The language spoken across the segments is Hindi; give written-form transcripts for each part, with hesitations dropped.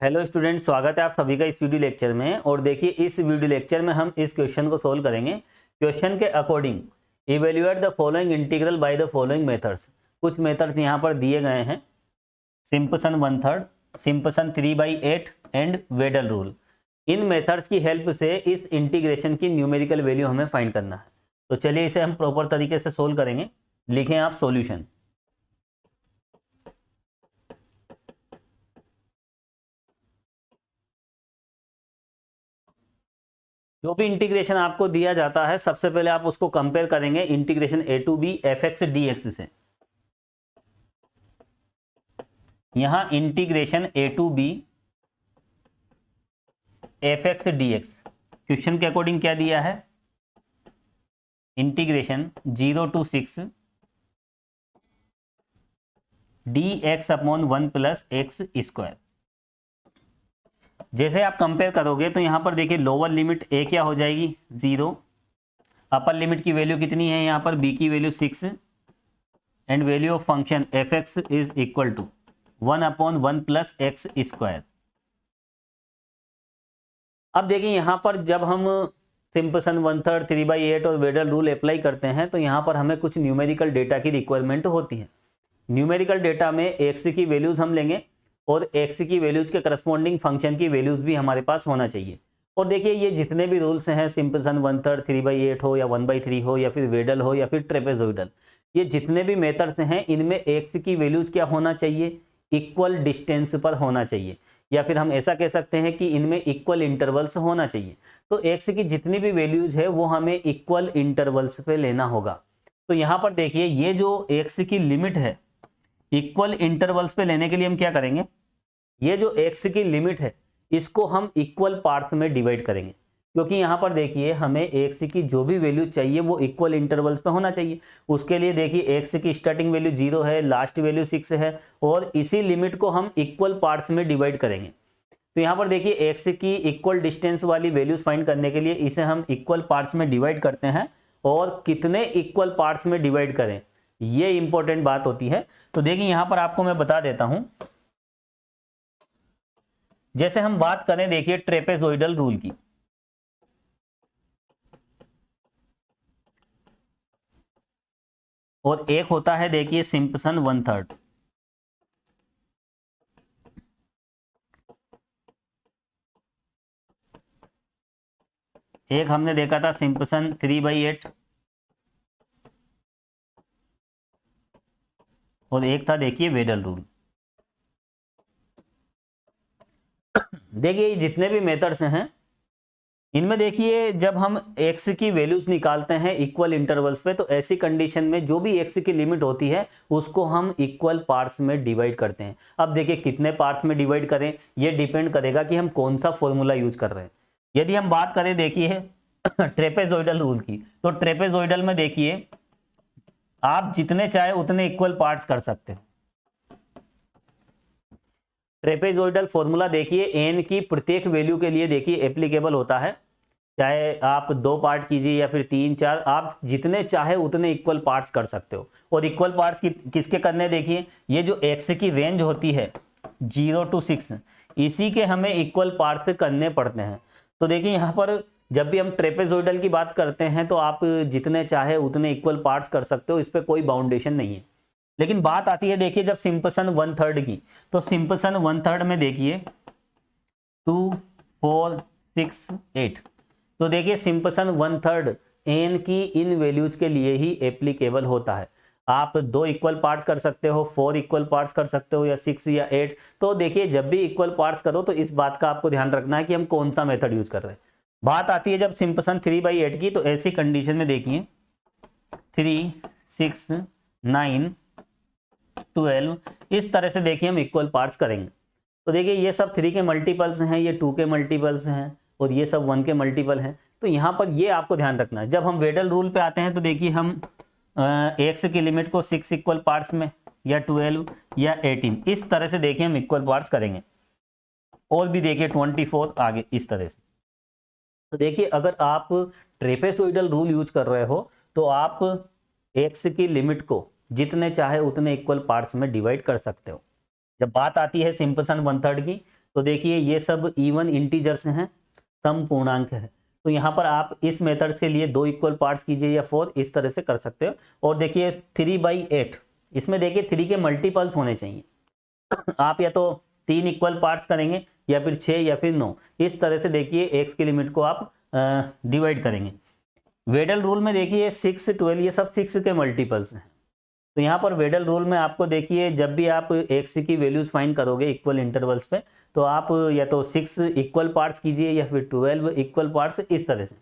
हेलो स्टूडेंट, स्वागत है आप सभी का इस वीडियो लेक्चर में। और देखिए, इस वीडियो लेक्चर में हम इस क्वेश्चन को सोल्व करेंगे। क्वेश्चन के according evaluate the following integral by the following methods. कुछ मेथड्स यहाँ पर दिए गए हैं, Simpson 1/3, Simpson 3/8 and Weddle rule. इन मेथड्स की हेल्प से इस इंटीग्रेशन की न्यूमेरिकल वैल्यू हमें फाइंड करना है। तो चलिए इसे हम प्रॉपर तरीके से सोल्व करेंगे। लिखें आप सॉल्यूशन। जो भी इंटीग्रेशन आपको दिया जाता है, सबसे पहले आप उसको कंपेयर करेंगे integration A to B F X D X से। यहां integration A to B F X D X, question के अकॉर्डिंग क्या दिया है? Integration 0 to 6 D X upon 1+x²। जैसे आप कंपेयर करोगे तो यहां पर देखिए, लोअर लिमिट ए क्या हो जाएगी 0, अपर लिमिट की वैल्यू कितनी है यहाँ पर, बी की value 6 and value of function F X is equal to 1/1+x²। अब देखिए यहाँ पर जब हम सिंपसन 1/3, 3/8 और वेडल रूल अप्लाई करते हैं तो यहाँ पर हमें कुछ न्यूमेरिकल डेटा की रिक्वायरमेंट होती है। न्यूमेरिकल डेटा में एक्स की वैल्यूज हम लेंगे और एक्स की वैल्यूज के करस्पॉन्डिंग फंक्शन की वैल्यूज भी हमारे पास होना चाहिए। और देखिए, ये जितने भी रूल्स हैं, सिंपसन 1/3, 3/8 हो या 1/3 हो या फिर वेडल हो या फिर ट्रेपेजोइडल, ये जितने भी मेथड्स हैं, इनमें एक्स की वैल्यूज क्या होना चाहिए? इक्वल डिस्टेंस पर होना चाहिए, या फिर हम ऐसा कह सकते हैं कि इनमें इक्वल इंटरवल्स होना चाहिए। तो एक्स की जितनी भी वैल्यूज है वो हमें इक्वल इंटरवल्स पे लेना होगा। तो यहाँ पर देखिए, ये जो एक्स की लिमिट है, इक्वल इंटरवल्स पे लेने के लिए हम क्या करेंगे? ये जो एक्स की लिमिट है इसको हम इक्वल पार्ट्स में डिवाइड करेंगे, क्योंकि यहाँ पर देखिए हमें एक्स की जो भी वैल्यू चाहिए वो इक्वल इंटरवल्स पे होना चाहिए। उसके लिए देखिए, एक्स की स्टार्टिंग वैल्यू 0 है, लास्ट वैल्यू 6 है, और इसी लिमिट को हम इक्वल पार्ट्स में डिवाइड करेंगे। तो यहाँ पर देखिए, एक्स की इक्वल डिस्टेंस वाली वैल्यूज फाइंड करने के लिए इसे हम इक्वल पार्ट्स में डिवाइड करते हैं। और कितने इक्वल पार्ट्स में डिवाइड करें, ये इंपॉर्टेंट बात होती है। तो देखिए यहाँ पर आपको मैं बता देता हूं। जैसे हम बात करें, देखिए ट्रेपेजोइडल रूल की, और एक होता है देखिए सिंपसन 1/3। एक हमने देखा था सिंपसन 3/8, और एक था देखिए वेडल रूल। देखिए जितने भी मेथड्स हैं, इनमें देखिए जब हम एक्स की वैल्यूज निकालते हैं इक्वल इंटरवल्स पे, तो ऐसी कंडीशन में जो भी एक्स की लिमिट होती है उसको हम इक्वल पार्ट्स में डिवाइड करते हैं। अब देखिए कितने पार्ट्स में डिवाइड करें, ये डिपेंड करेगा कि हम कौन सा फॉर्मूला यूज कर रहे हैं। यदि हम बात करें देखिए ट्रेपेजोइडल रूल की, तो ट्रेपेजोइडल में देखिए आप जितने चाहे उतने इक्वल पार्ट्स कर सकते हो। ट्रेपेजोइडल फॉर्मूला देखिए एन की प्रत्येक वैल्यू के लिए देखिए एप्लीकेबल होता है, चाहे आप 2 पार्ट कीजिए या फिर 3, 4, आप जितने चाहे उतने इक्वल पार्ट्स कर सकते हो। और इक्वल पार्ट्स किसके करने, देखिए ये जो एक्स की रेंज होती है 0 to 6, इसी के हमें इक्वल पार्ट्स करने पड़ते हैं। तो देखिए यहाँ पर जब भी हम ट्रेपेजोइडल की बात करते हैं तो आप जितने चाहे उतने इक्वल पार्ट्स कर सकते हो, इस पर कोई बाउंडेशन नहीं है। लेकिन बात आती है देखिए जब सिंपसन 1/3 की, तो सिंपसन 1/3 में देखिए 2, 4, 6, 8, तो देखिए सिंपसन 1/3 एन की इन वैल्यूज के लिए ही एप्लीकेबल होता है। आप 2 इक्वल पार्ट्स कर सकते हो, 4 इक्वल पार्ट्स कर सकते हो, या 6 या 8। तो देखिए जब भी इक्वल पार्ट्स करो तो इस बात का आपको ध्यान रखना है कि हम कौन सा मेथड यूज कर रहे हैं। बात आती है जब सिंपसन 3/8 की, तो ऐसी कंडीशन में देखिए 3, 6, 9, 12, इस तरह से देखिए हम इक्वल पार्ट्स करेंगे। तो देखिए ये सब 3 के मल्टीपल्स हैं, ये 2 के मल्टीपल्स हैं, और ये सब 1 के मल्टीपल हैं। तो यहाँ पर ये आपको ध्यान रखना है। जब हम वेडल रूल पे आते हैं तो देखिए हम एक्स की लिमिट को 6 इक्वल पार्ट्स में, या 12 या 18, इस तरह से देखिए हम इक्वल पार्ट्स करेंगे। और भी देखिए 24 आगे इस तरह से। तो देखिए अगर आप ट्रेपेजोइडल रूल यूज कर रहे हो तो आप एक्स की लिमिट को जितने चाहे उतने इक्वल पार्ट्स में डिवाइड कर सकते हो। जब बात आती है सिंपसन 1/3 की, तो देखिए ये सब इवन इंटीजर्स हैं, सम पूर्णांक है। तो यहाँ पर आप इस मेथड्स के लिए 2 इक्वल पार्ट्स कीजिए या 4, इस तरह से कर सकते हो। और देखिए 3/8, इसमें देखिए 3 के मल्टीपल्स होने चाहिए। आप या तो 3 इक्वल पार्ट्स करेंगे या फिर 6 या फिर 9, इस तरह से देखिए x की लिमिट को आप डिवाइड करेंगे। वेडल रूल में देखिए 6, 12 ये सब 6 के मल्टीपल्स हैं। तो यहाँ पर वेडल रूल में आपको देखिए जब भी आप x की वैल्यूज फाइंड करोगे इक्वल इंटरवल्स पे, तो आप या तो 6 इक्वल पार्ट्स कीजिए या फिर 12 इक्वल पार्ट्स, इस तरह से।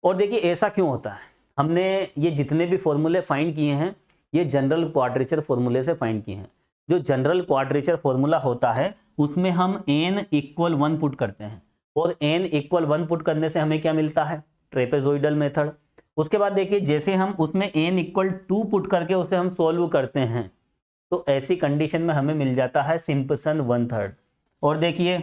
और देखिए ऐसा क्यों होता है, हमने ये जितने भी फॉर्मूले फाइंड किए हैं ये जनरल क्वाड्रेचर फॉर्मूले से फाइंड किए हैं। जो जनरल क्वाड्रेचर फॉर्मूला होता है उसमें हम n = 1 पुट करते हैं, और n = 1 पुट करने से हमें क्या मिलता है, ट्रेपेजोइडल मेथड। उसके बाद देखिए जैसे हम उसमें n = 2 पुट करके उसे हम सॉल्व करते हैं, तो ऐसी कंडीशन में हमें मिल जाता है सिंपसन 1/3। और देखिए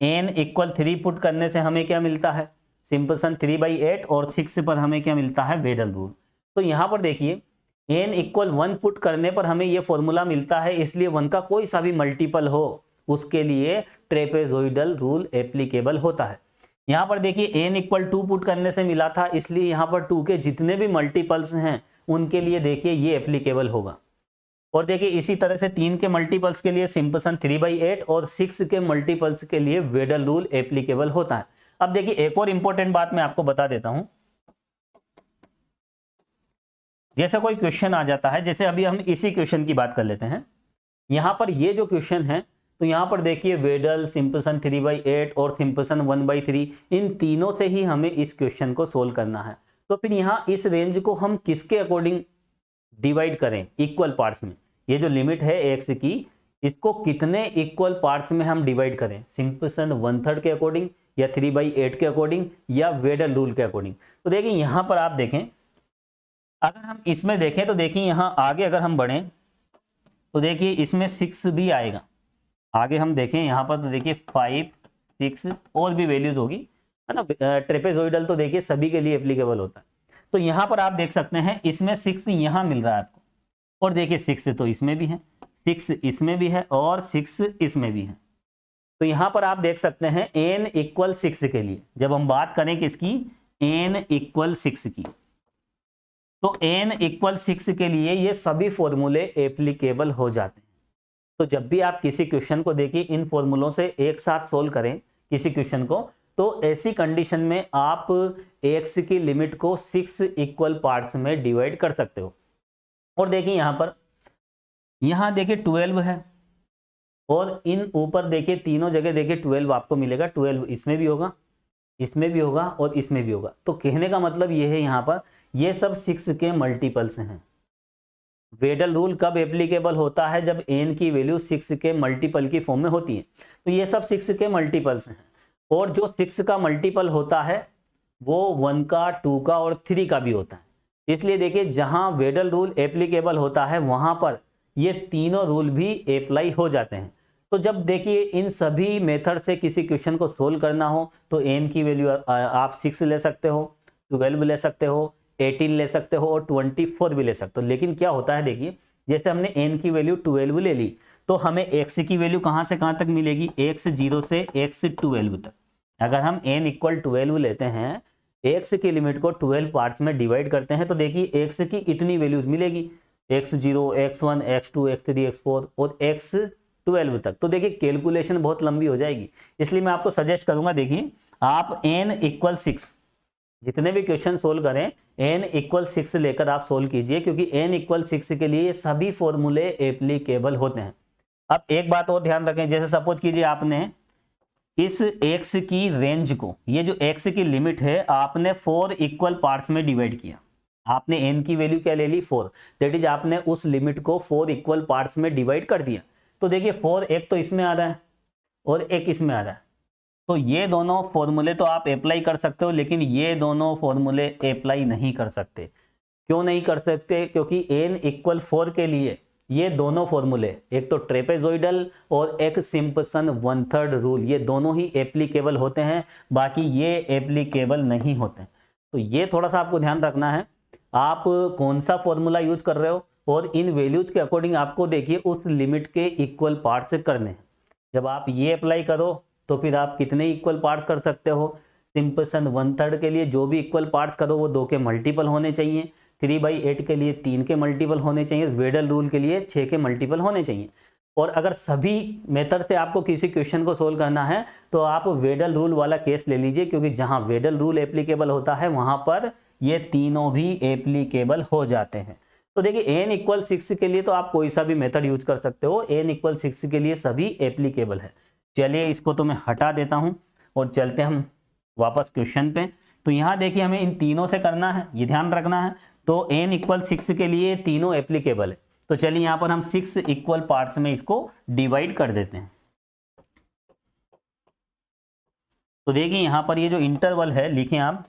n = 3 पुट करने से हमें क्या मिलता है, सिंपसन 3/8, और 6 पर हमें क्या मिलता है, वेडल रूल। तो यहाँ पर देखिए n = 1 पुट करने पर हमें ये फॉर्मूला मिलता है, इसलिए 1 का कोई सा भी मल्टीपल हो उसके लिए ट्रेपेजोइडल रूल एप्लीकेबल होता है। यहाँ पर देखिए n = 2 पुट करने से मिला था, इसलिए यहाँ पर 2 के जितने भी मल्टीपल्स हैं उनके लिए देखिए ये एप्लीकेबल होगा। और देखिए इसी तरह से 3 के मल्टीपल्स के लिए सिंपसन 3/8 और 6 के मल्टीपल्स के लिए वेडल रूल एप्लीकेबल होता है। अब देखिए एक और इंपॉर्टेंट बात मैं आपको बता देता हूं। जैसे कोई क्वेश्चन आ जाता है, जैसे अभी हम इसी क्वेश्चन की बात कर लेते हैं। यहां पर ये जो क्वेश्चन है, तो यहां पर देखिए वेडल, सिंपसन 3/8 और सिंपसन 1/3, इन तीनों से ही हमें इस क्वेश्चन को सोल्व करना है। तो फिर यहाँ इस रेंज को हम किसके अकॉर्डिंग डिवाइड करें, इक्वल पार्ट्स में। ये जो लिमिट है x की, इसको कितने इक्वल पार्ट्स में हम डिवाइड करें, सिंपसन 1/3 के अकॉर्डिंग या 3/8 के अकॉर्डिंग या वेडल रूल के अकॉर्डिंग। तो देखिए यहां पर आप देखें, अगर हम इसमें देखें तो देखिए यहां आगे अगर हम बढ़ें तो देखिए इसमें 6 भी आएगा। आगे हम देखें यहां पर तो देखिए 5, 6 और भी वैल्यूज होगी, है ना। ट्रेपेजोइडल तो देखिए सभी के लिए एप्लीकेबल होता है। तो यहां पर आप देख सकते हैं इसमें 6 यहां मिल रहा है आपको, और देखिए 6 तो इसमें भी है, 6 इसमें भी है और 6 इसमें भी है। तो यहां पर आप देख सकते हैं n = 6 के लिए, जब हम बात करें किसकी, n = 6 की, तो n = 6 के लिए ये सभी फॉर्मूले एप्लीकेबल हो जाते हैं। तो जब भी आप किसी क्वेश्चन को देखिए इन फॉर्मूलों से एक साथ सोल्व करें किसी क्वेश्चन को, तो ऐसी कंडीशन में आप x की लिमिट को 6 इक्वल पार्ट्स में डिवाइड कर सकते हो। और देखिए यहां देखिए 12 है, और इन ऊपर देखिए तीनों जगह देखिए 12 आपको मिलेगा। 12 इसमें भी होगा, इसमें भी होगा और इसमें भी होगा। तो कहने का मतलब ये है यहाँ पर ये सब 6 के मल्टीपल्स हैं। वेडल रूल कब एप्लीकेबल होता है, जब n की वैल्यू 6 के मल्टीपल की फॉर्म में होती है। तो ये सब 6 के मल्टीपल्स हैं, और जो 6 का मल्टीपल होता है वो 1 का, 2 का और 3 का भी होता है। इसलिए देखिए जहां वेडल रूल एप्लीकेबल होता है वहां पर ये तीनों रूल भी अप्लाई हो जाते हैं। तो जब देखिए इन सभी मेथड से किसी क्वेश्चन को सोल्व करना हो तो n की वैल्यू आप 6 ले सकते हो, 12 ले सकते हो, 18 ले सकते हो और 24 भी ले सकते हो। लेकिन क्या होता है देखिए, जैसे हमने n की वैल्यू 12 ले ली, तो हमें x की वैल्यू कहां से कहां तक मिलेगी, x0 से x12 तक। अगर हम n = 12 लेते हैं, x की लिमिट को 12 पार्ट्स में डिवाइड करते हैं, तो देखिए x की इतनी वैल्यूज मिलेगी, x0, x1, x2, x3, x4 और x12 तक। तो देखिए कैलकुलेशन बहुत लंबी हो जाएगी, इसलिए मैं आपको सजेस्ट करूंगा, देखिए आप n = 6 जितने भी क्वेश्चन सोल्व करें n = 6 लेकर आप सोल्व कीजिए, क्योंकि n = 6 के लिए ये सभी फॉर्मूले एप्लीकेबल होते हैं। अब एक बात और ध्यान रखें, जैसे सपोज कीजिए आपने इस x की रेंज को, ये जो x की लिमिट है, आपने 4 इक्वल पार्ट्स में डिवाइड किया। आपने n की वैल्यू क्या ले ली, 4, दैट इज आपने उस लिमिट को 4 इक्वल पार्ट्स में डिवाइड कर दिया। तो देखिए 4 एक तो इसमें आ रहा है और एक इसमें आ रहा है, तो ये दोनों फॉर्मूले तो आप अप्लाई कर सकते हो, लेकिन ये दोनों फॉर्मूले अप्लाई नहीं कर सकते। क्यों नहीं कर सकते, क्योंकि n = 4 के लिए ये दोनों फॉर्मूले, एक तो ट्रेपेजोइडल और एक सिंपसन 1/3 रूल, ये दोनों ही एप्लीकेबल होते हैं, बाकी ये एप्लीकेबल नहीं होते। तो ये थोड़ा सा आपको ध्यान रखना है, आप कौन सा फॉर्मूला यूज कर रहे हो, और इन वैल्यूज के अकॉर्डिंग आपको देखिए उस लिमिट के इक्वल पार्ट्स करने हैं। जब आप ये अप्लाई करो तो फिर आप कितने इक्वल पार्ट्स कर सकते हो, सिंपसन 1/3 के लिए जो भी इक्वल पार्ट्स करो वो 2 के मल्टीपल होने चाहिए, 3/8 के लिए 3 के मल्टीपल होने चाहिए, वेडल रूल के लिए 6 के मल्टीपल होने चाहिए। और अगर सभी मेथड से आपको किसी क्वेश्चन को सोल्व करना है तो आप वेडल रूल वाला केस ले लीजिए, क्योंकि जहां वेडल रूल एप्लीकेबल होता है वहां पर ये तीनों भी एप्लीकेबल हो जाते हैं। तो देखिए n = 6 के लिए तो आप कोई सा भी मेथड यूज कर सकते हो, n = 6 के लिए सभी एप्लीकेबल है। चलिए इसको तो मैं हटा देता हूं और चलते हम वापस क्वेश्चन पे। तो यहाँ देखिए हमें इन तीनों से करना है, ये ध्यान रखना है। तो n = 6 के लिए तीनों एप्लीकेबल है। तो चलिए यहाँ पर हम 6 इक्वल पार्ट्स में इसको डिवाइड कर देते हैं। तो देखिए यहाँ पर ये जो इंटरवल है लिखें आप,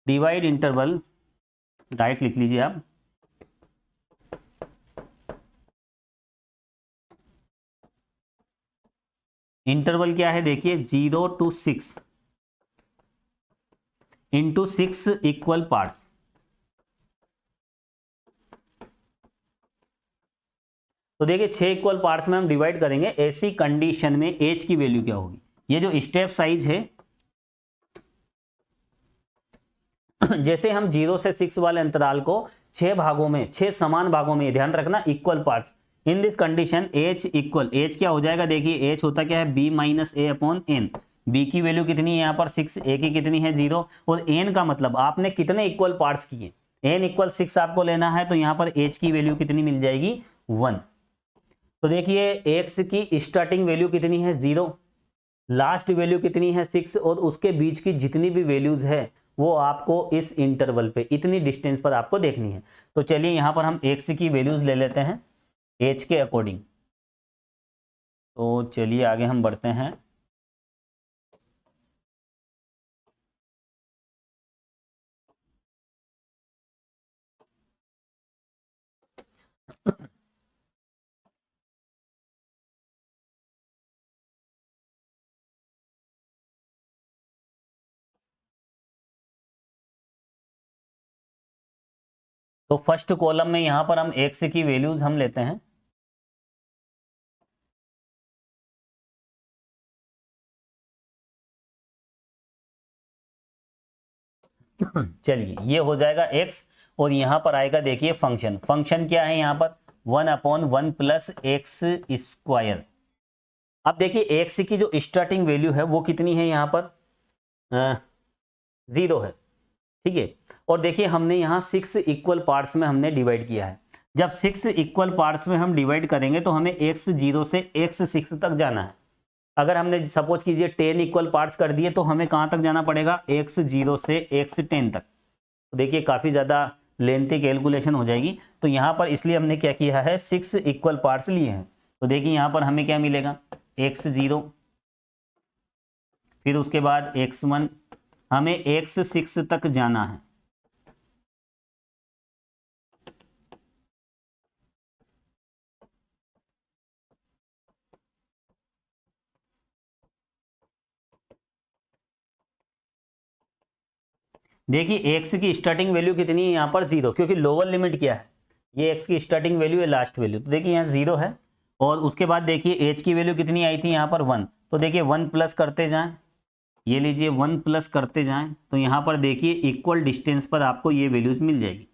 डिवाइड इंटरवल, डायरेक्ट लिख लीजिए आप। इंटरवल क्या है देखिए, 0 to 6 इंटू 6 इक्वल पार्ट्स। तो देखिए 6 इक्वल पार्ट्स में हम डिवाइड करेंगे। ऐसी कंडीशन में एच की वैल्यू क्या होगी, ये जो स्टेप साइज है जैसे हम 0 से 6 वाले अंतराल को 6 भागों में, 6 समान भागों में, ध्यान रखना equal parts, in this condition H equal, H क्या हो जाएगा देखिए, एच होता क्या है b - a/n। b की वैल्यू कितनी है यहाँ पर 6, a की कितनी है 0, और n का मतलब आपने कितने इक्वल पार्ट्स किए, n = 6 आपको लेना है, तो यहाँ पर h की वैल्यू कितनी मिल जाएगी 1। तो देखिए x की स्टार्टिंग वैल्यू कितनी है 0, लास्ट वैल्यू कितनी है 6, और उसके बीच की जितनी भी वैल्यूज है वो आपको इस इंटरवल पे, इतनी डिस्टेंस पर आपको देखनी है। तो चलिए यहाँ पर हम x की वैल्यूज ले लेते हैं एच के अकॉर्डिंग। तो चलिए आगे हम बढ़ते हैं। तो फर्स्ट कॉलम में यहाँ पर हम एक्स की वैल्यूज हम लेते हैं। चलिए ये हो जाएगा x, और यहाँ पर आएगा देखिए फंक्शन, फंक्शन क्या है यहाँ पर 1/1 + x²। अब देखिए x की जो स्टार्टिंग वैल्यू है वो कितनी है यहाँ पर 0 है, ठीक है। और देखिए हमने यहाँ 6 इक्वल पार्ट्स में हमने डिवाइड किया है। जब 6 इक्वल पार्ट्स में हम डिवाइड करेंगे तो हमें x0 से x6 तक जाना है। अगर हमने सपोज कीजिए 10 इक्वल पार्ट्स कर दिए तो हमें कहाँ तक जाना पड़ेगा, x0 से x10 तक। तो देखिए काफ़ी ज़्यादा लेंथी कैलकुलेशन हो जाएगी, तो यहाँ पर इसलिए हमने क्या किया है 6 इक्वल पार्ट्स लिए हैं। तो देखिए यहाँ पर हमें क्या मिलेगा x0, फिर उसके बाद x1, हमें x6 तक जाना है। देखिए x की स्टार्टिंग वैल्यू कितनी है यहाँ पर 0, क्योंकि लोअर लिमिट क्या है, ये x की स्टार्टिंग वैल्यू है, लास्ट वैल्यू। तो देखिए यहाँ 0 है, और उसके बाद देखिए h की वैल्यू कितनी आई थी यहाँ पर 1। तो देखिए 1 प्लस करते जाएं, ये लीजिए 1 प्लस करते जाएं, तो यहाँ पर देखिए इक्वल डिस्टेंस पर आपको ये वैल्यूज मिल जाएगी।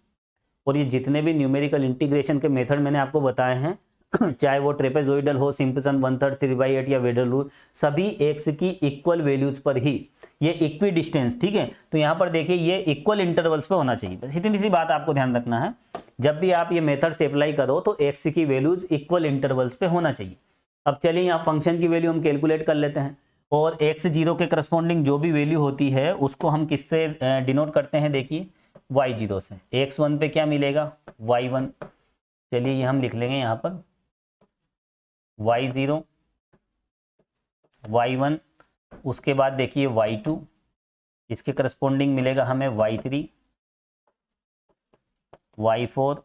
और ये जितने भी न्यूमेरिकल इंटीग्रेशन के मेथड मैंने आपको बताए हैं चाहे वो ट्रेपेजोइडल हो, सिंपसन 1/3, 3/8 या वेडल रूल, सभी एक्स की इक्वल वैल्यूज पर ही ये इक्वी डिस्टेंस, ठीक है। तो यहाँ पर देखिए ये इक्वल इंटरवल्स पे होना चाहिए, बस इतनी सी बात आपको ध्यान रखना है। जब भी आप ये मेथड से अप्लाई करो तो एक्स की वैल्यूज इक्वल इंटरवल्स पे होना चाहिए। अब चलिए यहाँ फंक्शन की वैल्यू हम कैलकुलेट कर लेते हैं, और x0 के करस्पॉन्डिंग जो भी वैल्यू होती है उसको हम किससे डिनोट करते हैं, देखिए y0 से। x1 पे क्या मिलेगा y1, चलिए ये हम लिख लेंगे यहाँ पर y0 y1, उसके बाद देखिए y2, इसके करस्पॉन्डिंग मिलेगा हमें y3 y4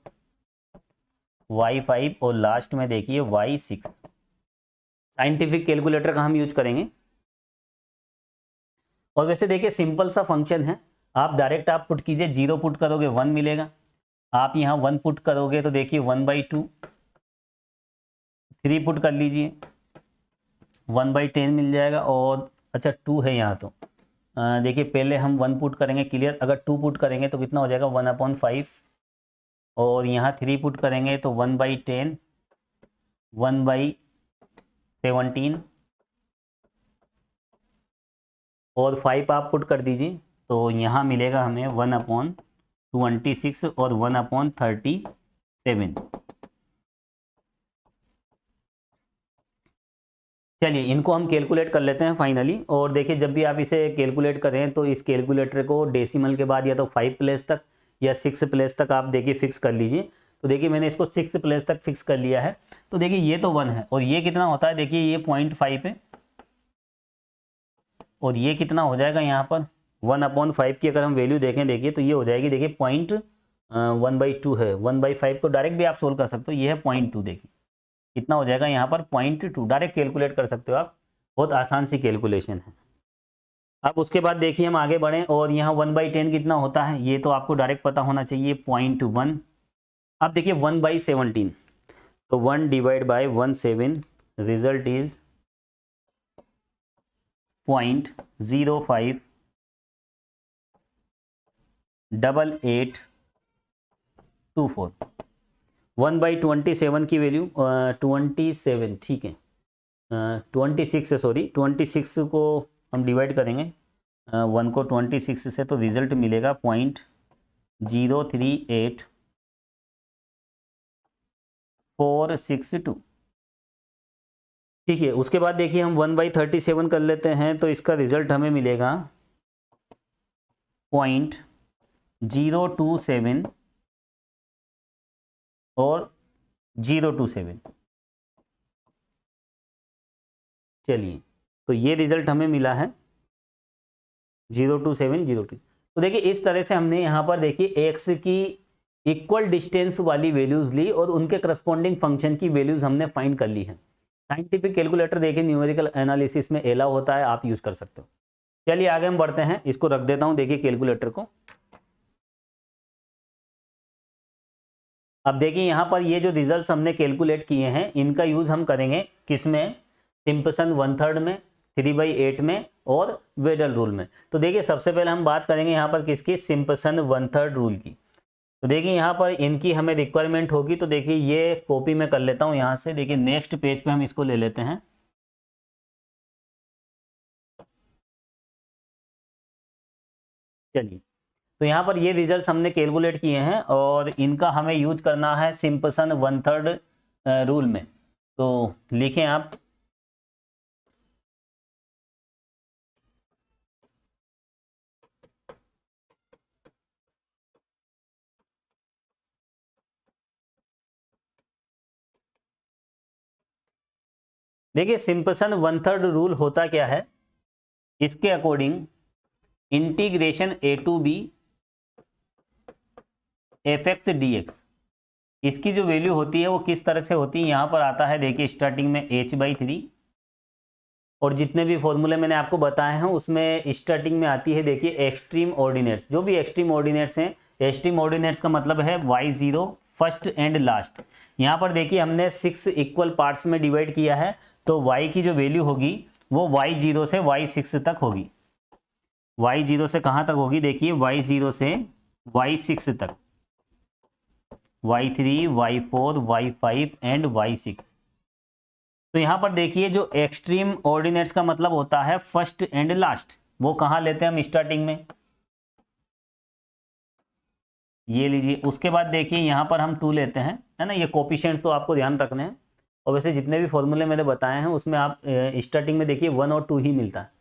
y5, और लास्ट में देखिए y6। साइंटिफिक कैलकुलेटर का हम यूज करेंगे। और वैसे देखिए सिंपल सा फंक्शन है, आप डायरेक्ट आप पुट कीजिए, 0 पुट करोगे 1 मिलेगा, आप यहाँ 1 पुट करोगे तो देखिए 1/2, 3 पुट कर लीजिए 1/10 मिल जाएगा। और अच्छा 2 है यहाँ तो देखिए पहले हम 1 पुट करेंगे क्लियर, अगर 2 पुट करेंगे तो कितना हो जाएगा 1/5, और यहाँ 3 पुट करेंगे तो 1/10, 1/17, और 5 आप पुट कर दीजिए तो यहाँ मिलेगा हमें 1/26 और 1/37। चलिए इनको हम कैलकुलेट कर लेते हैं फाइनली। और देखिए जब भी आप इसे कैलकुलेट करें तो इस कैलकुलेटर को डेसिमल के बाद या तो 5 प्लेस तक या 6 प्लेस तक आप देखिए फिक्स कर लीजिए। तो देखिए मैंने इसको 6 प्लेस तक फिक्स कर लिया है। तो देखिए ये तो 1 है और ये कितना होता है, देखिए ये 0.5 है और ये कितना हो जाएगा यहाँ पर 1/5 की अगर हम वैल्यू देखें देखिए तो ये हो जाएगी, देखिए 1/2 है। 1/5 को डायरेक्ट भी आप सोल्व कर सकते हो, ये है 0.2, देखिए कितना हो जाएगा यहाँ पर 0.2, डायरेक्ट कैलकुलेट कर सकते हो आप, बहुत आसान सी कैलकुलेशन है। अब उसके बाद देखिए हम आगे बढ़ें और यहाँ 1/10 कितना होता है ये तो आपको डायरेक्ट पता होना चाहिए 0.1। अब देखिए 1/17, तो 1/17 रिजल्ट इज 0.058824। 1/27 की वैल्यू 27, ठीक है 26 है, सॉरी 26 को हम डिवाइड करेंगे 1 को 26 से, तो रिजल्ट मिलेगा 0.038462। ठीक है, उसके बाद देखिए हम 1/37 कर लेते हैं तो इसका रिजल्ट हमें मिलेगा 0.027 और 027। चलिए तो ये रिजल्ट हमें मिला है 02702। तो देखिए इस तरह से हमने यहाँ पर देखिए एक्स की इक्वल डिस्टेंस वाली वैल्यूज ली और उनके करस्पॉन्डिंग फंक्शन की वैल्यूज हमने फाइंड कर ली है। साइंटिफिक कैलकुलेटर देखिए न्यूमेरिकल एनालिसिस में एलाउ होता है, आप यूज कर सकते हो। चलिए आगे हम बढ़ते हैं, इसको रख देता हूं देखिए कैलकुलेटर को। अब देखिए यहाँ पर ये जो रिजल्ट्स हमने कैलकुलेट किए हैं इनका यूज हम करेंगे किसमें, सिंपसन 1/3 में, 3/8 में और वेडल रूल में। तो देखिए सबसे पहले हम बात करेंगे यहाँ पर किसकी, सिंपसन 1/3 रूल की। तो देखिए यहाँ पर इनकी हमें रिक्वायरमेंट होगी, तो देखिए ये कॉपी में कर लेता हूँ यहाँ से। देखिए नेक्स्ट पेज पे हम इसको ले लेते हैं। चलिए तो यहाँ पर ये रिजल्ट्स हमने कैलकुलेट किए हैं और इनका हमें यूज करना है सिंपसन 1/3 रूल में। तो लिखें आप, देखिए सिंपसन 1/3 रूल होता क्या है, इसके according integration a to b fx dx, इसकी जो वैल्यू होती है वो किस तरह से होती है, यहाँ पर आता है देखिए स्टार्टिंग में h/3 और जितने भी फॉर्मूले मैंने आपको बताए हैं उसमें स्टार्टिंग में आती है देखिए एक्सट्रीम ऑर्डिनेट्स। जो भी एक्सट्रीम ऑर्डिनेट्स हैं, एक्सट्रीम ऑर्डिनेट्स का मतलब है y0 फर्स्ट एंड लास्ट। यहाँ पर देखिए हमने 6 इक्वल पार्ट्स में डिवाइड किया है, तो y की जो वैल्यू होगी वो y0 से y6 तक होगी। y0 से कहाँ तक होगी, देखिए y0 से y6 तक, y3, y4, y5 and y6। तो यहाँ पर देखिए जो एक्सट्रीम ऑर्डिनेट्स का मतलब होता है फर्स्ट एंड लास्ट, वो कहाँ लेते हैं हम, स्टार्टिंग में, ये लीजिए। उसके बाद देखिए यहाँ पर हम 2 लेते हैं, है ना, ये कोफिशिएंट्स तो आपको ध्यान रखने हैं। और वैसे जितने भी फॉर्मूले मैंने बताए हैं उसमें आप स्टार्टिंग में देखिए 1 और 2 ही मिलता है।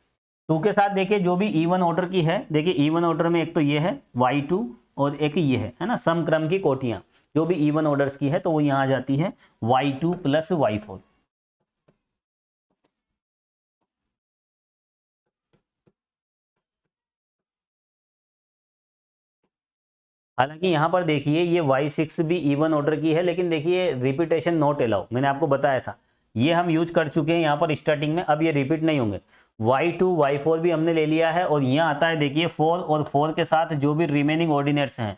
2 के साथ देखिए जो भी इवन ऑर्डर की है, देखिए इवन ऑर्डर में एक तो ये है y2 और एक ये है ना, सम क्रम की कोटियाँ जो भी इवन ऑर्डर्स की है तो वो यहाँ आ जाती है y2 + y4। हालांकि यहाँ पर देखिए ये y6 भी इवन ऑर्डर की है, लेकिन देखिए रिपीटेशन नॉट अलाउ, मैंने आपको बताया था ये हम यूज कर चुके हैं यहाँ पर स्टार्टिंग में, अब ये रिपीट नहीं होंगे। y2 y4 भी हमने ले लिया है और यहाँ आता है देखिए 4 और 4 के साथ जो भी रिमेनिंग ऑर्डिनेट्स हैं,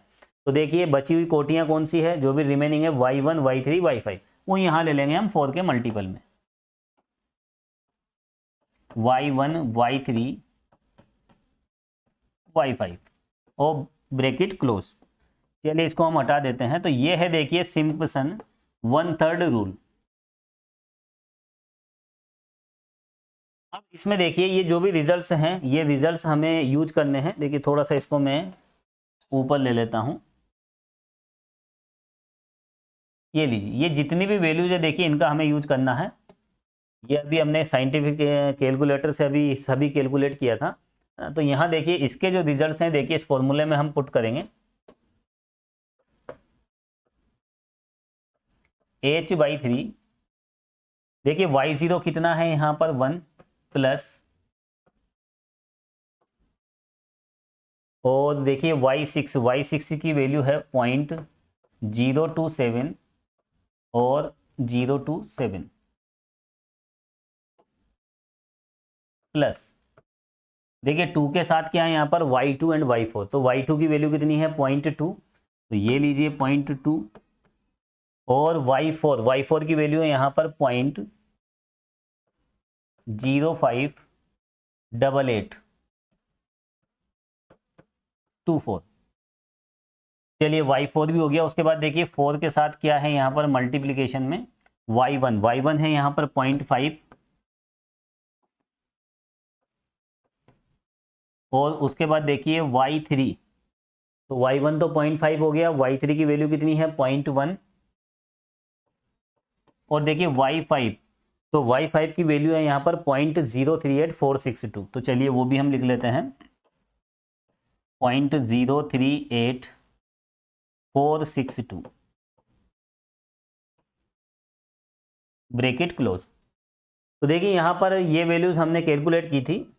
तो देखिए बची हुई कोटियां कौन सी है, जो भी रिमेनिंग है y1 y3 y5, वो यहाँ ले लेंगे हम 4 के मल्टीपल में, y1 y3 y5 और ब्रैकेट क्लोज। चलिए इसको हम हटा देते हैं। तो ये है देखिए सिंपसन 1/3 रूल। अब इसमें देखिए ये जो भी रिजल्ट्स हैं, ये रिजल्ट्स हमें यूज करने हैं। देखिए थोड़ा सा इसको मैं ऊपर ले लेता हूं, ये लीजिए, ये जितनी भी वैल्यूज है देखिए इनका हमें यूज करना है। ये अभी हमने साइंटिफिक कैलकुलेटर से अभी सभी कैलकुलेट किया था। तो यहाँ देखिए इसके जो रिजल्ट्स हैं देखिए इस फॉर्मूले में हम पुट करेंगे। h/3, देखिए y0 कितना है यहाँ पर 1 प्लस, और देखिए y6 की वैल्यू है 0.027 और 027 प्लस, देखिए 2 के साथ क्या है यहाँ पर y2 एंड y4, तो y2 की वैल्यू कितनी है 0.2, तो ये लीजिए 0.2, और y4 की वैल्यू है यहाँ पर 0.058824। चलिए y4 भी हो गया। उसके बाद देखिए 4 के साथ क्या है यहाँ पर मल्टीप्लीकेशन में y1 है यहाँ पर 0.5, और उसके बाद देखिए y3, तो y1 तो 0.5 हो गया, y3 की वैल्यू कितनी है 0.1, और देखिए y5, तो y5 की वैल्यू है यहाँ पर 0.038462। तो चलिए वो भी हम लिख लेते हैं 0.038462 ब्रैकेट क्लोज। तो देखिए यहाँ पर ये वैल्यूज हमने कैलकुलेट की थी,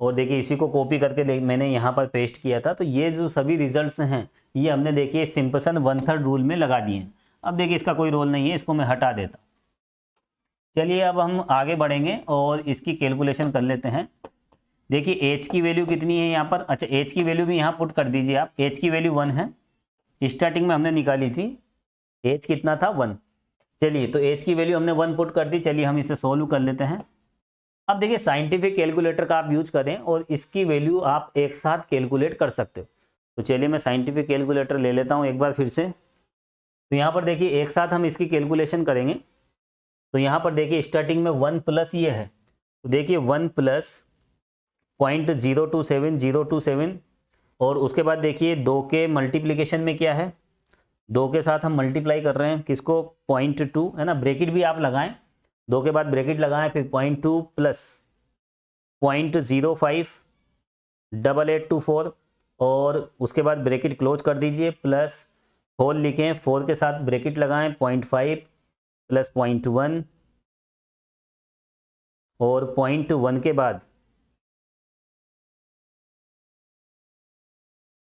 और देखिए इसी को कॉपी करके मैंने यहाँ पर पेस्ट किया था। तो ये जो सभी रिजल्ट्स हैं ये हमने देखिए सिंपसन 1/3 रूल में लगा दिए हैं। अब देखिए इसका कोई रोल नहीं है, इसको मैं हटा देता। चलिए अब हम आगे बढ़ेंगे और इसकी कैलकुलेशन कर लेते हैं। देखिए h की वैल्यू कितनी है यहाँ पर, अच्छा h की वैल्यू भी यहाँ पुट कर दीजिए आप। h की वैल्यू 1 है, स्टार्टिंग में हमने निकाली थी, h कितना था 1। चलिए तो h की वैल्यू हमने 1 पुट कर दी। चलिए हम इसे सोल्व कर लेते हैं। अब देखिए साइंटिफिक कैलकुलेटर का आप यूज करें और इसकी वैल्यू आप एक साथ कैलकुलेट कर सकते हो। तो चलिए मैं साइंटिफिक कैलकुलेटर ले लेता हूँ एक बार फिर से। तो यहाँ पर देखिए एक साथ हम इसकी कैलकुलेशन करेंगे। तो यहाँ पर देखिए स्टार्टिंग में 1 प्लस ये है, तो देखिए 1 प्लस 0.027027, और उसके बाद देखिए 2 के मल्टीप्लिकेशन में क्या है, 2 के साथ हम मल्टीप्लाई कर रहे हैं किसको 0.2 है ना, ब्रैकेट भी आप लगाएं, 2 के बाद ब्रैकेट लगाएं, फिर 0.2 प्लस 0.058824, और उसके बाद ब्रैकेट क्लोज कर दीजिए, प्लस होल लिखें, 4 के साथ ब्रैकेट लगाएं 0.5 प्लस 0.1, और 0.1 के बाद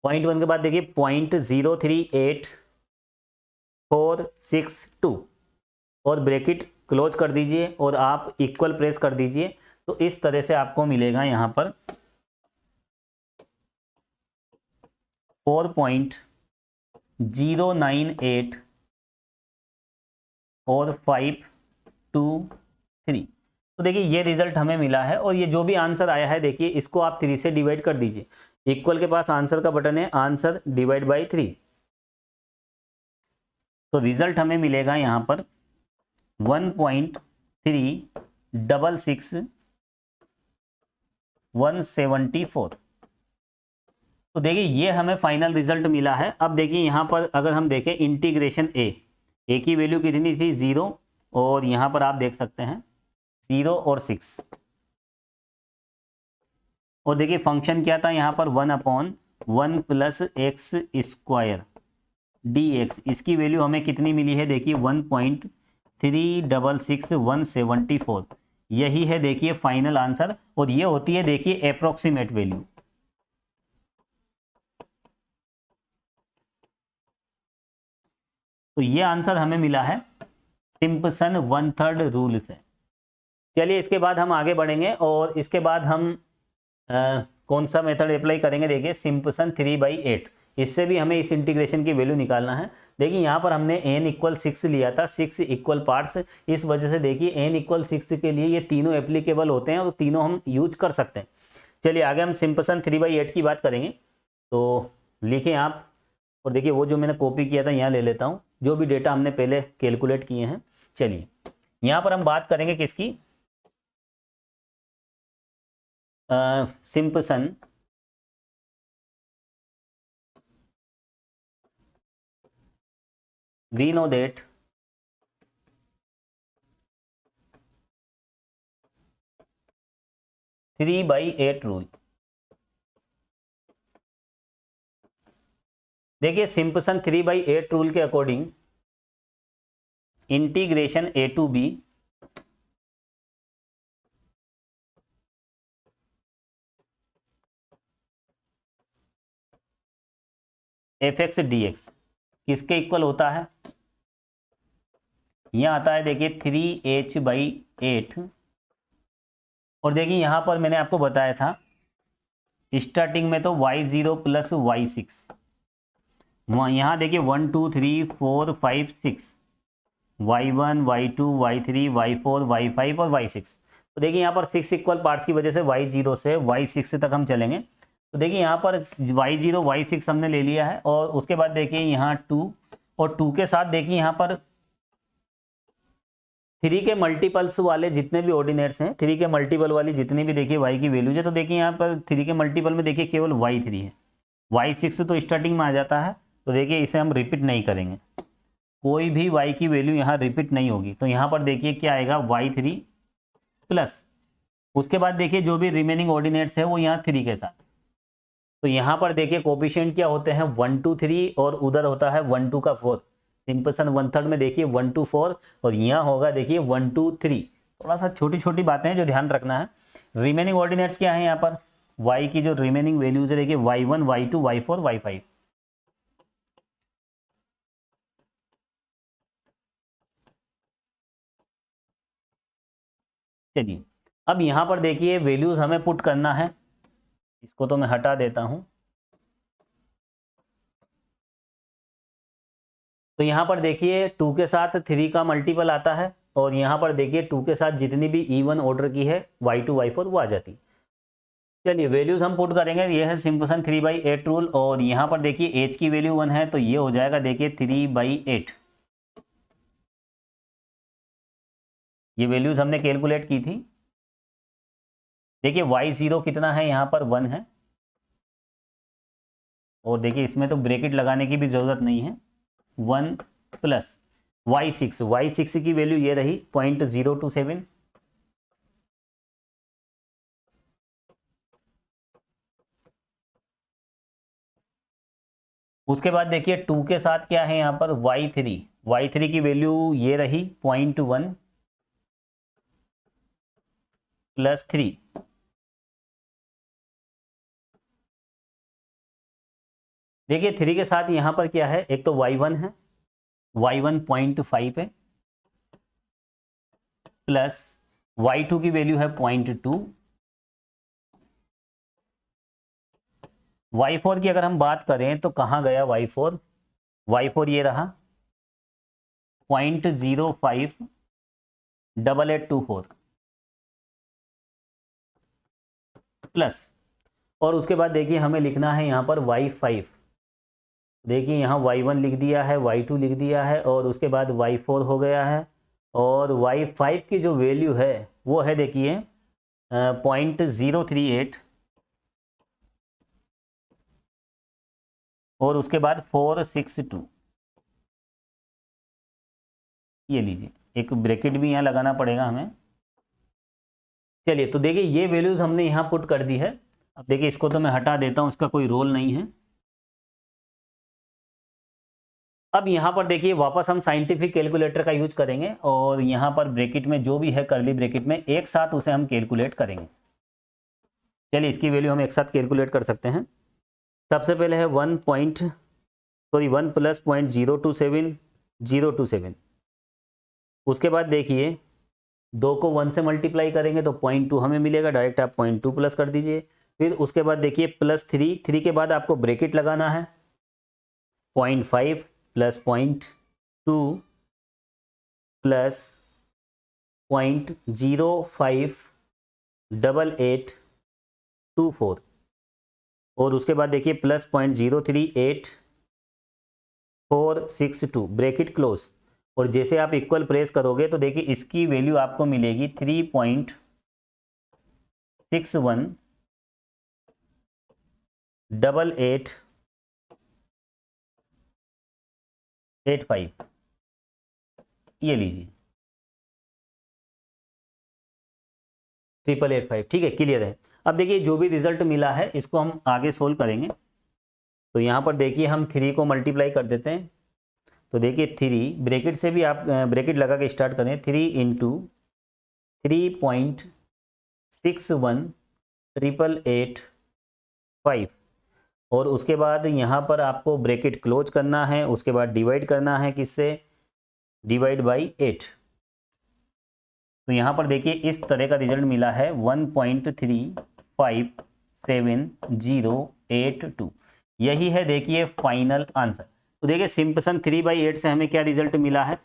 0.1 के बाद देखिए 0.038462, और ब्रैकेट क्लोज कर दीजिए और आप इक्वल प्रेस कर दीजिए। तो इस तरह से आपको मिलेगा यहाँ पर 4.098 और 523। तो देखिए ये रिजल्ट हमें मिला है, और ये जो भी आंसर आया है देखिए इसको आप 3 से डिवाइड कर दीजिए। इक्वल के पास आंसर का बटन है, आंसर डिवाइड बाय 3। तो रिजल्ट हमें मिलेगा यहाँ पर 1.366174। तो देखिए ये हमें फाइनल रिजल्ट मिला है। अब देखिए यहाँ पर अगर हम देखें इंटीग्रेशन ए की वैल्यू कितनी थी 0, और यहाँ पर आप देख सकते हैं 0 और 6, और देखिए फंक्शन क्या था यहाँ पर 1/1 प्लस एक्स स्क्वायर dx, इसकी वैल्यू हमें कितनी मिली है देखिए 1.366174। यही है देखिए फाइनल आंसर, और ये होती है देखिए अप्रोक्सीमेट वैल्यू। तो ये आंसर हमें मिला है सिंपसन 1/3 रूल से। चलिए इसके बाद हम आगे बढ़ेंगे, और इसके बाद हम कौन सा मेथड अप्लाई करेंगे देखिए सिंपसन 3/8। इससे भी हमें इस इंटीग्रेशन की वैल्यू निकालना है। देखिए यहाँ पर हमने n इक्वल 6 लिया था, 6 इक्वल पार्ट्स, इस वजह से देखिए n इक्वल 6 के लिए ये तीनों एप्लीकेबल होते हैं और तीनों हम यूज कर सकते हैं। चलिए आगे हम सिंपसन 3/8 की बात करेंगे। तो लिखें आप, और देखिए वो जो मैंने कॉपी किया था यहाँ ले लेता हूँ, जो भी डेटा हमने पहले कैलकुलेट किए हैं। चलिए यहाँ पर हम बात करेंगे किसकी, Simpson we know that three by eight rule. देखिए सिंपसन 3/8 रूल के according integration a to b fx dx किसके इक्वल होता है, यहां आता है देखिए 3h/8। और देखिए यहां पर मैंने आपको बताया था स्टार्टिंग में तो y0 प्लस y6, यहाँ देखिए 1 2 3 4 5 6, y1 y2 y3 y4 y5 और y6। तो देखिए यहाँ पर 6 इक्वल पार्ट्स की वजह से y0 से y6 तक हम चलेंगे। तो देखिए यहाँ पर y0 y6 हमने ले लिया है, और उसके बाद देखिए यहाँ 2, और 2 के साथ देखिए यहाँ पर 3 के मल्टीपल्स वाले जितने भी ऑर्डिनेट्स हैं, 3 के मल्टीपल वाली जितनी भी देखिए y की वैल्यूज है, तो देखिए यहाँ पर 3 के मल्टीपल में देखिए केवल y3 है, y6 तो स्टार्टिंग में आ जाता है। तो देखिए इसे हम रिपीट नहीं करेंगे, कोई भी y की वैल्यू यहाँ रिपीट नहीं होगी। तो यहाँ पर देखिए क्या आएगा y3 प्लस, उसके बाद देखिए जो भी रिमेनिंग ऑर्डिनेट्स है वो यहाँ 3 के साथ। तो यहाँ पर देखिए कोफिशिएंट क्या होते हैं 1 2 3, और उधर होता है 1 2 का 4। सिंपलसन 1/3 में देखिए 1 2 4, और यहाँ होगा देखिए 1 2 3। थोड़ा सा छोटी छोटी बातें हैं जो ध्यान रखना है। रिमेनिंग ऑर्डिनेट्स क्या है यहाँ पर, y की जो रिमेनिंग वैल्यूज है देखिए y1 y2 y4 y5। चलिए अब यहाँ पर देखिए वैल्यूज हमें पुट करना है, इसको तो मैं हटा देता हूँ। तो यहाँ पर देखिए 2 के साथ 3 का मल्टीपल आता है, और यहाँ पर देखिए 2 के साथ जितनी भी इवन ऑर्डर की है y2 y4 वो आ जाती। चलिए वैल्यूज हम पुट करेंगे, ये है सिंपसन 3/8 रूल। और यहाँ पर देखिए h की वैल्यू 1 है, तो ये हो जाएगा देखिए 3/8। ये वैल्यूज हमने कैलकुलेट की थी। देखिए y0 कितना है, यहाँ पर 1 है, और देखिए इसमें तो ब्रैकेट लगाने की भी जरूरत नहीं है। 1 प्लस y6 की वैल्यू ये रही 0.027, उसके बाद देखिए 2 के साथ क्या है यहाँ पर y3 की वैल्यू ये रही 0.1 प्लस 3। देखिए 3 के साथ यहाँ पर क्या है, एक तो y1 है, y1 0.5 है, प्लस y2 की वैल्यू है 0.2। y4 की अगर हम बात करें तो कहाँ गया y4 ये रहा 0.058824 प्लस, और उसके बाद देखिए हमें लिखना है यहाँ पर y5। देखिए यहाँ y1 लिख दिया है, y2 लिख दिया है, और उसके बाद y4 हो गया है, और y5 की जो वैल्यू है वो है देखिए 0.038, और उसके बाद 462। ये लीजिए, एक ब्रैकेट भी यहाँ लगाना पड़ेगा हमें। चलिए तो देखिए ये वैल्यूज हमने यहाँ पुट कर दी है। अब देखिए इसको तो मैं हटा देता हूँ, इसका कोई रोल नहीं है। अब यहाँ पर देखिए वापस हम साइंटिफिक कैलकुलेटर का यूज करेंगे, और यहाँ पर ब्रैकेट में जो भी है कर्ली ब्रैकेट में एक साथ उसे हम कैलकुलेट करेंगे। चलिए इसकी वैल्यू हम एक साथ कैलकुलेट कर सकते हैं। सबसे पहले है 1 प्लस 0.027 उसके बाद देखिए 2 को 1 से मल्टीप्लाई करेंगे तो 0.2 हमें मिलेगा, डायरेक्ट आप 0.2 प्लस कर दीजिए। फिर उसके बाद देखिए प्लस 3 के बाद आपको ब्रैकेट लगाना है, 0.5 प्लस 0.2 प्लस 0.058824 और उसके बाद देखिए प्लस 0.038462 ब्रैकेट क्लोज। और जैसे आप इक्वल प्रेस करोगे तो देखिए इसकी वैल्यू आपको मिलेगी 3.618885 ये लीजिए 8885। ठीक है, क्लियर है। अब देखिए जो भी रिजल्ट मिला है इसको हम आगे सोल्व करेंगे। तो यहाँ पर देखिए हम 3 को मल्टीप्लाई कर देते हैं। तो देखिए 3 ब्रैकेट से भी आप ब्रैकेट लगा के स्टार्ट करें। 3 इंटू 3.618885 और उसके बाद यहाँ पर आपको ब्रैकेट क्लोज करना है। उसके बाद डिवाइड करना है किससे, डिवाइड बाई 8। तो यहाँ पर देखिए इस तरह का रिजल्ट मिला है 1.3578082। यही है देखिए फाइनल आंसर। तो देखिए सिंपसन 3/8 से हमें क्या रिजल्ट मिला है,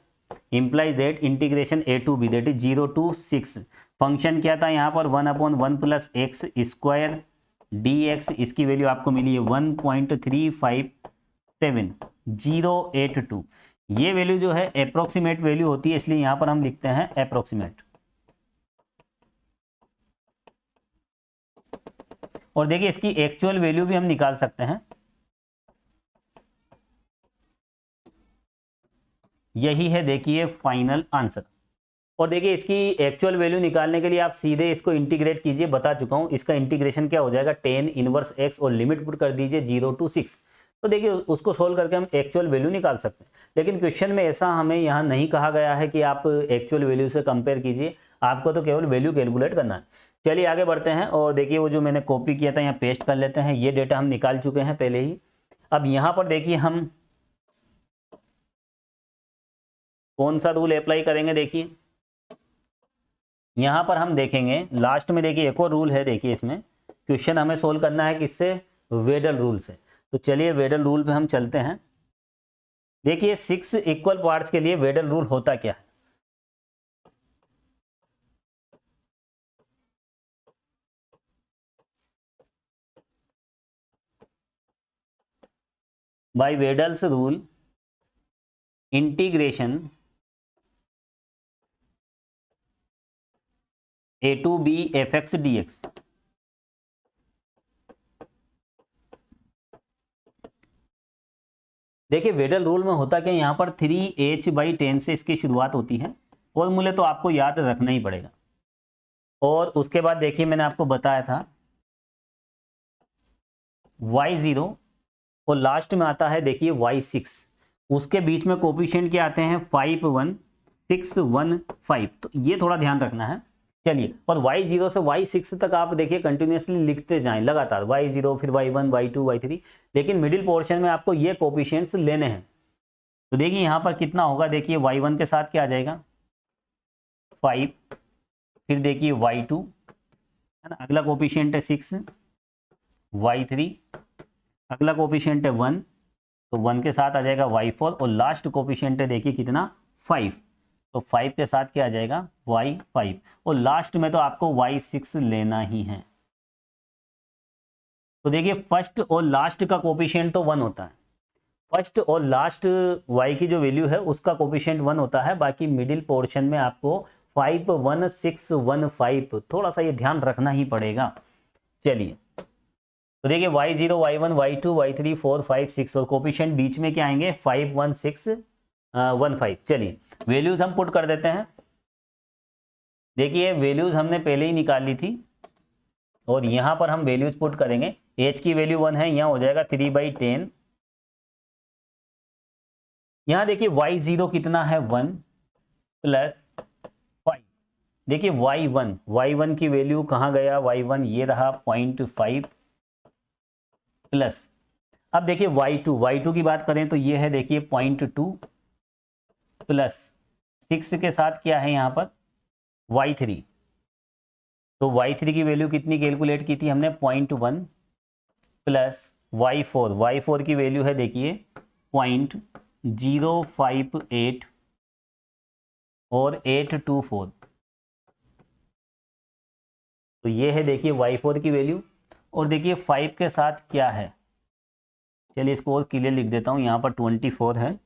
implies that integration a to b that is 0 to 6 function क्या था यहाँ पर 1/1 प्लस एक्स स्क्वायर dx, इसकी वैल्यू आपको मिली है 1.3578082। ये वैल्यू जो है अप्रोक्सीमेट वैल्यू होती है, इसलिए यहाँ पर हम लिखते हैं अप्रोक्सीमेट। और देखिए इसकी एक्चुअल वैल्यू भी हम निकाल सकते हैं। यही है देखिए फाइनल आंसर। और देखिए इसकी एक्चुअल वैल्यू निकालने के लिए आप सीधे इसको इंटीग्रेट कीजिए, बता चुका हूं। इसका इंटीग्रेशन क्या हो जाएगा, tan इनवर्स x और लिमिट पुट कर दीजिए 0 to 6। तो देखिए उसको सोल्व करके हम एक्चुअल वैल्यू निकाल सकते हैं। लेकिन क्वेश्चन में ऐसा हमें यहाँ नहीं कहा गया है कि आप एक्चुअल वैल्यू से कंपेयर कीजिए, आपको तो केवल वैल्यू कैलकुलेट करना है। चलिए आगे बढ़ते हैं और देखिए वो जो मैंने कॉपी किया था यहाँ पेस्ट कर लेते हैं। ये डेटा हम निकाल चुके हैं पहले ही। अब यहाँ पर देखिए हम कौन सा रूल अप्लाई करेंगे, देखिए यहाँ पर हम देखेंगे लास्ट में। देखिए एक और रूल है, देखिए इसमें क्वेश्चन हमें सोल्व करना है किससे, वेडल रूल से। तो चलिए वेडल रूल पे हम चलते हैं। देखिए 6 इक्वल पार्ट्स के लिए वेडल रूल होता क्या है। By Weddle's rule integration a to b fx dx। देखिए वेडल रूल में होता क्या, यहाँ पर 3h/10 से इसकी शुरुआत होती है। फॉर्मूले तो आपको याद रखना ही पड़ेगा। और उसके बाद देखिए मैंने आपको बताया था y0 और लास्ट में आता है देखिए y6। उसके बीच में कोफिशिएंट क्या आते हैं 5 1 6 1 5। तो ये थोड़ा ध्यान रखना है। चलिए और y0 से y6 तक आप देखिए कंटिन्यूसली लिखते जाएं लगातार, y0 फिर y1 y2 y3। लेकिन मिडिल पोर्शन में आपको ये कोफिशिएंट्स लेने हैं। तो देखिए यहाँ पर कितना होगा, देखिए y1 के साथ क्या आ जाएगा 5, फिर देखिए y2 है ना, अगला कोफिशिएंट है 6, y3 अगला कोफिशिएंट है 1, तो 1 के साथ आ जाएगा y4 और लास्ट कोफिशिएंट है देखिए कितना 5। तो 5 के साथ क्या आ जाएगा y5 और लास्ट में तो आपको y6 लेना ही है। तो देखिए फर्स्ट और लास्ट का कोफिशिएंट तो 1 होता है। फर्स्ट और लास्ट y की जो वैल्यू है उसका कोफिशिएंट 1 होता है। बाकी मिडिल पोर्शन में आपको 5 1 6 1 5 थोड़ा सा ये ध्यान रखना ही पड़ेगा। चलिए तो देखिए y0 y1 y2 y3 4 5 6 और कोफिशिएंट बीच में क्या आएंगे 5 1 6 1 5। चलिए वैल्यूज हम पुट कर देते हैं। देखिए वैल्यूज हमने पहले ही निकाल ली थी और यहां पर हम वैल्यूज पुट करेंगे। h की वैल्यू 1 है, यहां हो जाएगा 3/10। यहां देखिए y0 कितना है 1 प्लस 5। देखिए y1 की वैल्यू कहां गया, y1 ये रहा 0.5 प्लस। अब देखिए y2 की बात करें तो ये है देखिए 0.2 प्लस 6 के साथ क्या है यहाँ पर y3। तो y3 की वैल्यू कितनी कैलकुलेट की थी हमने 0.1 प्लस y4 की वैल्यू है देखिए 0.058 और 824। तो ये है देखिए y4 की वैल्यू। और देखिए 5 के साथ क्या है, चलिए इसको और क्लियर लिख देता हूँ, यहाँ पर 24 है,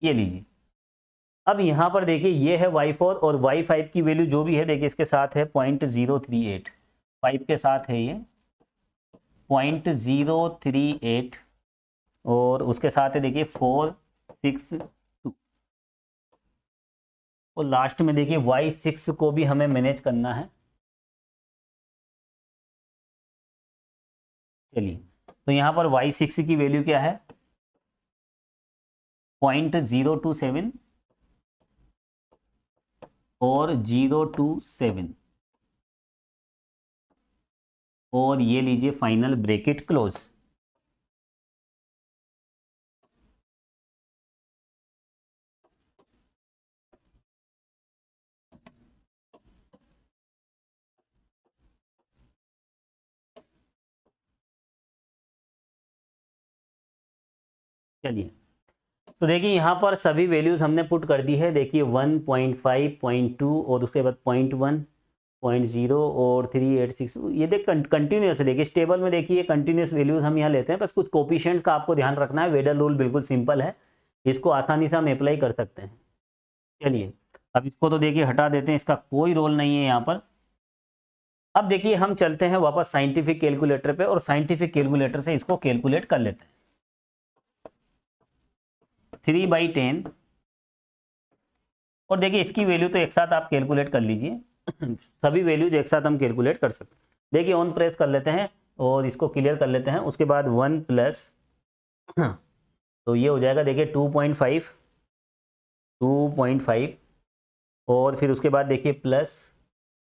ये लीजिए। अब यहाँ पर देखिए ये है y4 और y5 की वैल्यू जो भी है देखिए इसके साथ है 0.038, 5 के साथ है ये 0.038 और उसके साथ है देखिए 462 और लास्ट में देखिए y6 को भी हमें मैनेज करना है। चलिए तो यहाँ पर y6 की वैल्यू क्या है 0.027 और 027 और ये लीजिए फाइनल ब्रैकेट क्लोज। चलिए तो देखिए यहाँ पर सभी वैल्यूज हमने पुट कर दी है। देखिए 1.5, 0.2 और उसके बाद 0.1, 0.0 और 386, ये देख कंटिन्यूस है। देखिए स्टेबल में देखिए कंटिन्यूस वैल्यूज हम यहाँ लेते हैं, बस कुछ कोफिशिएंट्स का आपको ध्यान रखना है। वेडर रूल बिल्कुल सिंपल है, इसको आसानी से हम अप्लाई कर सकते हैं। चलिए अब इसको तो देखिए हटा देते हैं, इसका कोई रोल नहीं है यहाँ पर। अब देखिए हम चलते हैं वापस साइंटिफिक कैलकुलेटर पे और साइंटिफिक कैलकुलेटर से इसको कैलकुलेट कर लेते हैं। 3/10 और देखिए इसकी वैल्यू तो एक साथ आप कैलकुलेट कर लीजिए सभी वैल्यूज एक साथ हम कैलकुलेट कर सकते हैं। देखिए ऑन प्रेस कर लेते हैं और इसको क्लियर कर लेते हैं। उसके बाद 1 प्लस तो ये हो जाएगा देखिए 2.5 और फिर उसके बाद देखिए प्लस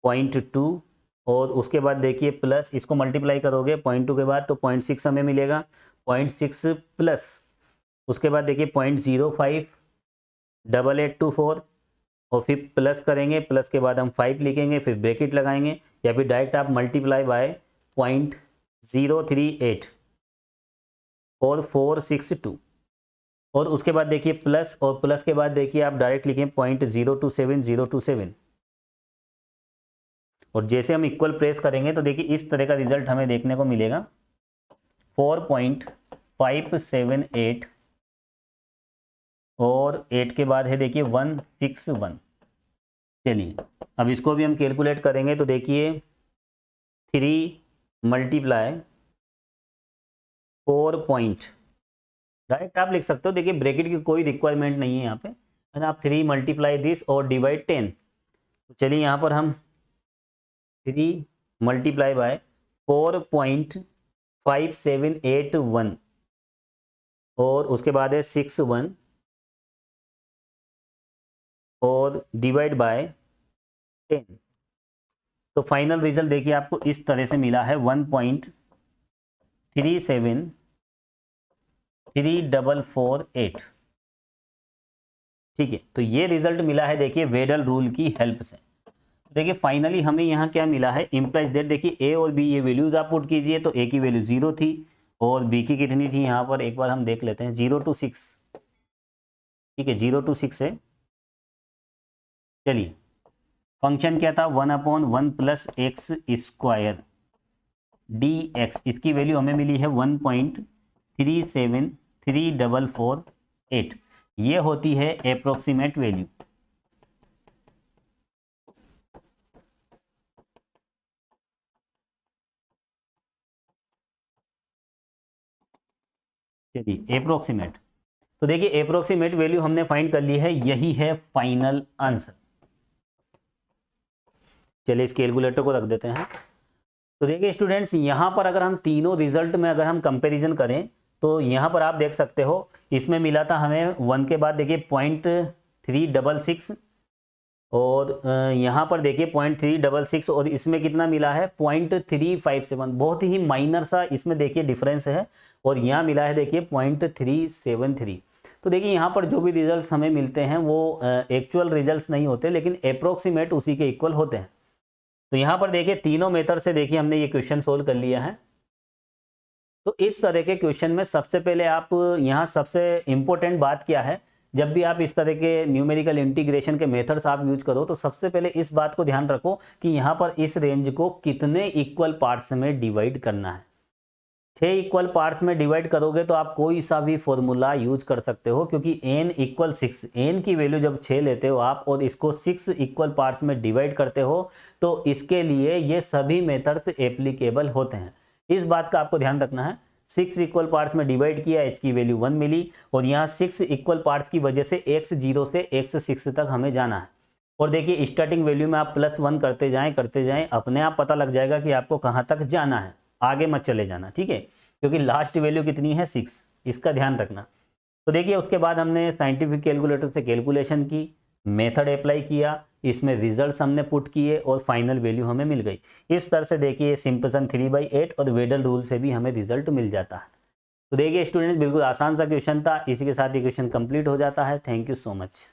0.2 और उसके बाद देखिए प्लस, इसको मल्टीप्लाई करोगे 0.2 के बाद तो 0.6 हमें मिलेगा, 0.6 प्लस उसके बाद देखिए 0.05 8824 और फिर प्लस करेंगे, प्लस के बाद हम 5 लिखेंगे, फिर ब्रैकेट लगाएंगे या फिर डायरेक्ट आप मल्टीप्लाई बाय 0.038 और 462 और उसके बाद देखिए प्लस और प्लस के बाद देखिए आप डायरेक्ट लिखें 0.027027 और जैसे हम इक्वल प्रेस करेंगे तो देखिए इस तरह का रिजल्ट हमें देखने को मिलेगा 4.578 और 8 के बाद है देखिए 161। चलिए अब इसको भी हम कैलकुलेट करेंगे तो देखिए 3 मल्टीप्लाई 4 पॉइंट, डायरेक्ट आप लिख सकते हो, देखिए ब्रैकेट की कोई रिक्वायरमेंट नहीं है यहाँ पे, है ना। आप 3 मल्टीप्लाई दिस और डिवाइड 10। तो चलिए यहाँ पर हम 3 मल्टीप्लाई बाय 4.5781 और उसके बाद है 61 और डिवाइड बाय 10। तो फाइनल रिजल्ट देखिए आपको इस तरह से मिला है 1.37348। ठीक है, तो ये रिजल्ट मिला है देखिए वेडल रूल की हेल्प से। देखिए फाइनली हमें यहाँ क्या मिला है, इम्प्लाइज दैट देखिए ए और बी ये वैल्यूज आप पुट कीजिए तो ए की वैल्यू 0 थी और बी की कितनी थी, यहाँ पर एक बार हम देख लेते हैं 0 to 6। ठीक है 0 to 6 है। चलिए फंक्शन क्या था 1/1 प्लस एक्स स्क्वायर dx, इसकी वैल्यू हमें मिली है 1.373448। ये होती है अप्रोक्सीमेट वैल्यू। चलिए अप्रोक्सीमेट, तो देखिए अप्रोक्सीमेट वैल्यू हमने फाइंड कर ली है, यही है फाइनल आंसर। चलिए इस कैलकुलेटर को रख देते हैं। तो देखिए स्टूडेंट्स यहाँ पर अगर हम तीनों रिजल्ट में अगर हम कंपैरिजन करें तो यहाँ पर आप देख सकते हो इसमें मिला था हमें 1 के बाद देखिए 0.366 और यहाँ पर देखिए 0.366 और इसमें कितना मिला है 0.357, बहुत ही माइनर सा इसमें देखिए डिफरेंस है और यहाँ मिला है देखिए 0.373। तो देखिए यहाँ पर जो भी रिजल्ट्स हमें मिलते हैं वो एक्चुअल रिजल्ट्स नहीं होते लेकिन अप्रोक्सीमेट उसी के इक्वल होते हैं। तो यहाँ पर देखिए तीनों मेथड से देखिए हमने ये क्वेश्चन सोल्व कर लिया है। तो इस तरह के क्वेश्चन में सबसे पहले आप यहाँ सबसे इंपॉर्टेंट बात क्या है, जब भी आप इस तरह के न्यूमेरिकल इंटीग्रेशन के मेथड्स आप यूज करो तो सबसे पहले इस बात को ध्यान रखो कि यहाँ पर इस रेंज को कितने इक्वल पार्ट्स में डिवाइड करना है। 6 इक्वल पार्ट्स में डिवाइड करोगे तो आप कोई सा भी फॉर्मूला यूज कर सकते हो, क्योंकि n इक्वल 6, n की वैल्यू जब 6 लेते हो आप और इसको 6 इक्वल पार्ट्स में डिवाइड करते हो तो इसके लिए ये सभी मेथड्स एप्लीकेबल होते हैं। इस बात का आपको ध्यान रखना है। 6 इक्वल पार्ट्स में डिवाइड किया, h की वैल्यू 1 मिली और यहाँ 6 इक्वल पार्ट्स की वजह से x0 से x6 तक हमें जाना है। और देखिए स्टार्टिंग वैल्यू में आप +1 करते जाएं, अपने आप पता लग जाएगा कि आपको कहाँ तक जाना है, आगे मत चले जाना, ठीक है, क्योंकि लास्ट वैल्यू कितनी है 6, इसका ध्यान रखना। तो देखिए उसके बाद हमने साइंटिफिक कैलकुलेटर से कैलकुलेशन की, मेथड अप्लाई किया, इसमें रिजल्ट्स हमने पुट किए और फाइनल वैल्यू हमें मिल गई। इस तरह से देखिए सिंपसन 3/8 और वेडल रूल से भी हमें रिजल्ट मिल जाता है। तो देखिए स्टूडेंट बिल्कुल आसान सा क्वेश्चन था। इसी के साथ ये क्वेश्चन कंप्लीट हो जाता है। Thank you so much.